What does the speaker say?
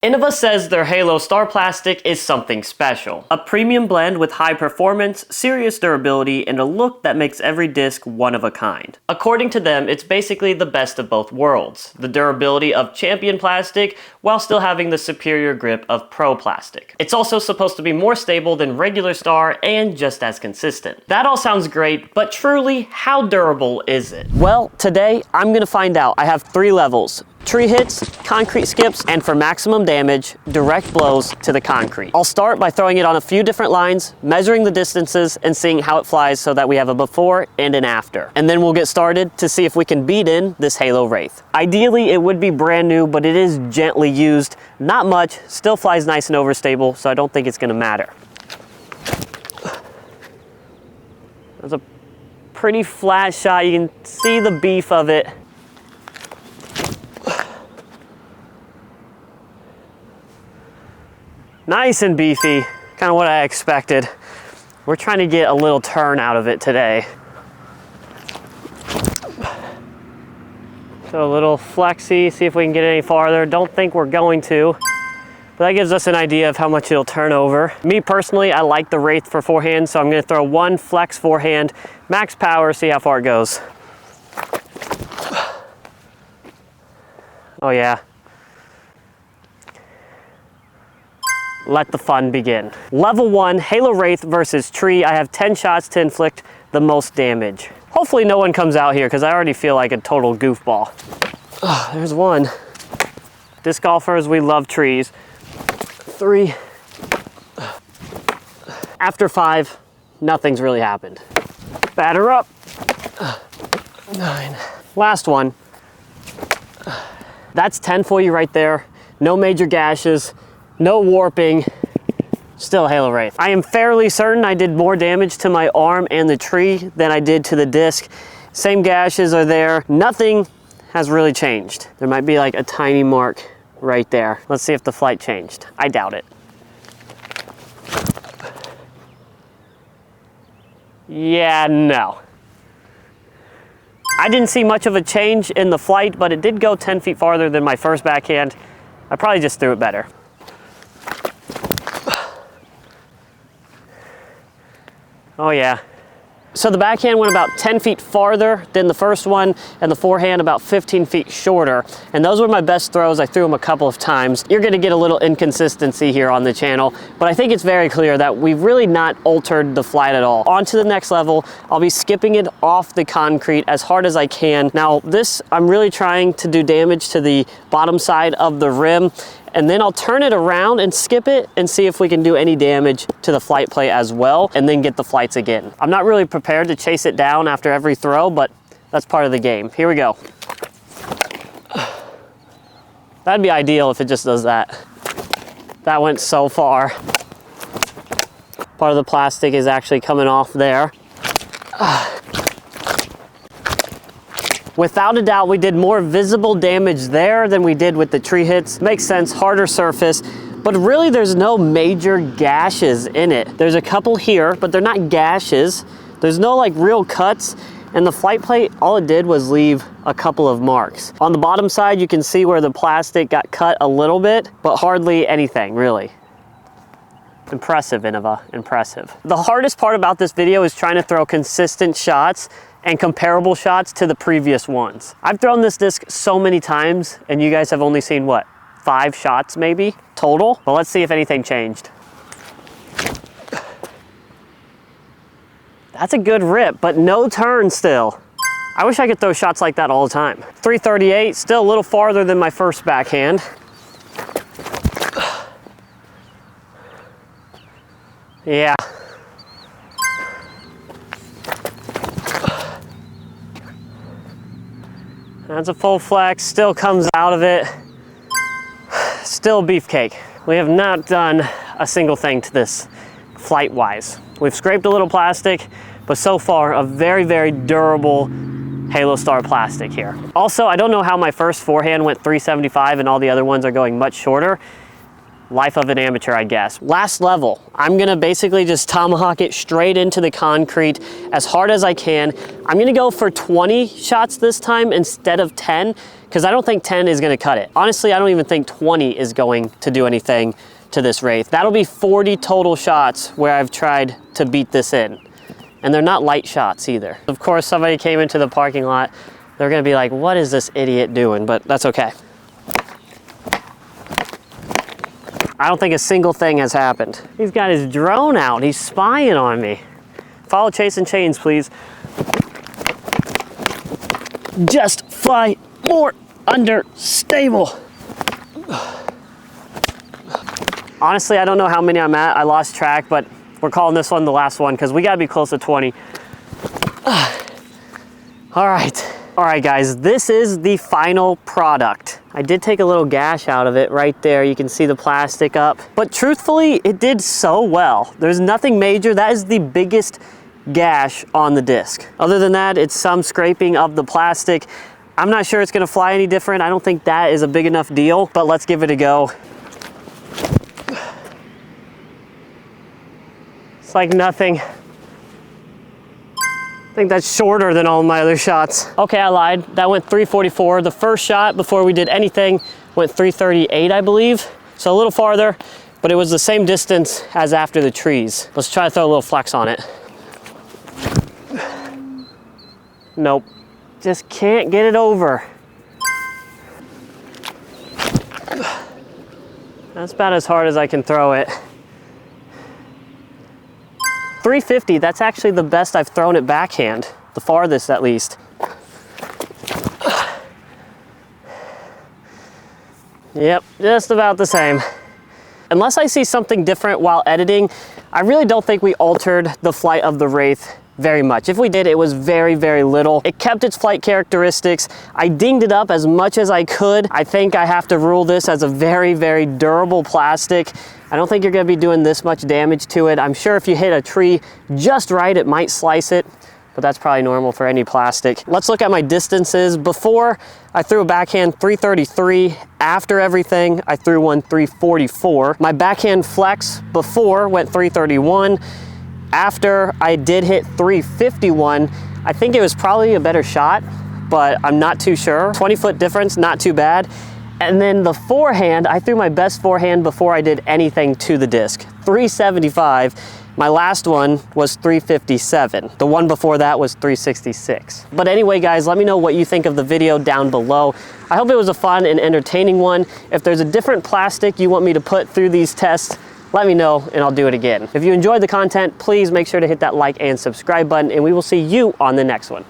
Innova says their Halo Star plastic is something special. A premium blend with high performance, serious durability, and a look that makes every disc one of a kind. According to them, it's basically the best of both worlds. The durability of champion plastic, while still having the superior grip of pro plastic. It's also supposed to be more stable than regular Star and just as consistent. That all sounds great, but truly, how durable is it? Well, today, I'm gonna find out. I have 3 levels. Tree hits, concrete skips, and for maximum damage, direct blows to the concrete. I'll start by throwing it on a few different lines, measuring the distances, and seeing how it flies so that we have a before and an after. And then we'll get started to see if we can beat in this Halo Wraith. Ideally, it would be brand new, but it is gently used. Not much, still flies nice and overstable, so I don't think it's gonna matter. That's a pretty flat shot. You can see the beef of it. Nice and beefy, kind of what I expected. We're trying to get a little turn out of it today. So a little flexy, see if we can get any farther. Don't think we're going to, but that gives us an idea of how much it'll turn over. Me personally, I like the Wraith for forehand, so I'm gonna throw 1 flex forehand, max power, see how far it goes. Oh yeah. Let the fun begin. Level 1, Halo Wraith versus Tree. I have 10 shots to inflict the most damage. Hopefully no one comes out here because I already feel like a total goofball. Oh, there's 1. Disc golfers, we love trees. 3. After 5, nothing's really happened. Batter up. 9. Last one. That's 10 for you right there. No major gashes. No warping, still Halo Wraith. I am fairly certain I did more damage to my arm and the tree than I did to the disc. Same gashes are there. Nothing has really changed. There might be like a tiny mark right there. Let's see if the flight changed. I doubt it. Yeah, no. I didn't see much of a change in the flight, but it did go 10 feet farther than my first backhand. I probably just threw it better. Oh yeah. So the backhand went about 10 feet farther than the first one, and the forehand about 15 feet shorter. And those were my best throws. I threw them a couple of times. You're gonna get a little inconsistency here on the channel, but I think it's very clear that we've really not altered the flight at all. On to the next level, I'll be skipping it off the concrete as hard as I can. Now this, I'm really trying to do damage to the bottom side of the rim, and then I'll turn it around and skip it and see if we can do any damage to the flight plate as well, and then get the flights again. I'm not really prepared to chase it down after every throw, but that's part of the game. Here we go. That'd be ideal if it just does that. That went so far. Part of the plastic is actually coming off there. Without a doubt, we did more visible damage there than we did with the tree hits. Makes sense, harder surface, but really there's no major gashes in it. There's a couple here, but they're not gashes. There's no like real cuts, and the flight plate, all it did was leave a couple of marks. On the bottom side, you can see where the plastic got cut a little bit, but hardly anything, really. Impressive, Innova, impressive. The hardest part about this video is trying to throw consistent shots and comparable shots to the previous ones. I've thrown this disc so many times, and you guys have only seen, what, 5 shots maybe total? Well, let's see if anything changed. That's a good rip, but no turn still. I wish I could throw shots like that all the time. 338, still a little farther than my first backhand. Yeah. That's a full flex, still comes out of it. Still beefcake. We have not done a single thing to this flight-wise. We've scraped a little plastic, but so far a very, very durable Halo Star plastic here. Also, I don't know how my first forehand went 375 and all the other ones are going much shorter. life of an amateur, I guess. Last level, I'm gonna basically just tomahawk it straight into the concrete as hard as I can. I'm gonna go for 20 shots this time instead of 10, because I don't think 10 is gonna cut it. Honestly, I don't even think 20 is going to do anything to this wraith. That'll be 40 total shots where I've tried to beat this in. And they're not light shots either. Of course, somebody came into the parking lot. They're gonna be like, what is this idiot doing? But that's okay. I don't think a single thing has happened. He's got his drone out. He's spying on me. Follow Chasing Chains, please. Just fly more understable. Honestly, I don't know how many I'm at. I lost track, but we're calling this one the last one because we gotta be close to 20. All right, guys, this is the final product. I did take a little gash out of it right there. You can see the plastic up, but truthfully, it did so well. There's nothing major. That is the biggest gash on the disc. Other than that, it's some scraping of the plastic. I'm not sure it's gonna fly any different. I don't think that is a big enough deal, but let's give it a go. It's like nothing. I think that's shorter than all my other shots. Okay, I lied. That went 344. The first shot before we did anything went 338, I believe. So a little farther, but it was the same distance as after the trees. Let's try to throw a little flex on it. Nope, just can't get it over. That's about as hard as I can throw it. 350, that's actually the best I've thrown it backhand, the farthest at least. Yep, just about the same. Unless I see something different while editing, I really don't think we altered the flight of the Wraith very much. If we did, it was very, very little. It kept its flight characteristics. I dinged it up as much as I could. I think I have to rule this as a very, very durable plastic. I don't think you're gonna be doing this much damage to it. I'm sure if you hit a tree just right, it might slice it, but that's probably normal for any plastic. Let's look at my distances. Before, I threw a backhand 333. After everything, I threw one 344. My backhand flex before went 331. After I did hit 351, I think it was probably a better shot, but I'm not too sure. 20-foot difference, not too bad. And then the forehand, I threw my best forehand before I did anything to the disc. 375. My last one was 357. The one before that was 366. But anyway, guys, let me know what you think of the video down below. I hope it was a fun and entertaining one. If there's a different plastic you want me to put through these tests, let me know and I'll do it again. If you enjoyed the content, please make sure to hit that like and subscribe button, and we will see you on the next one.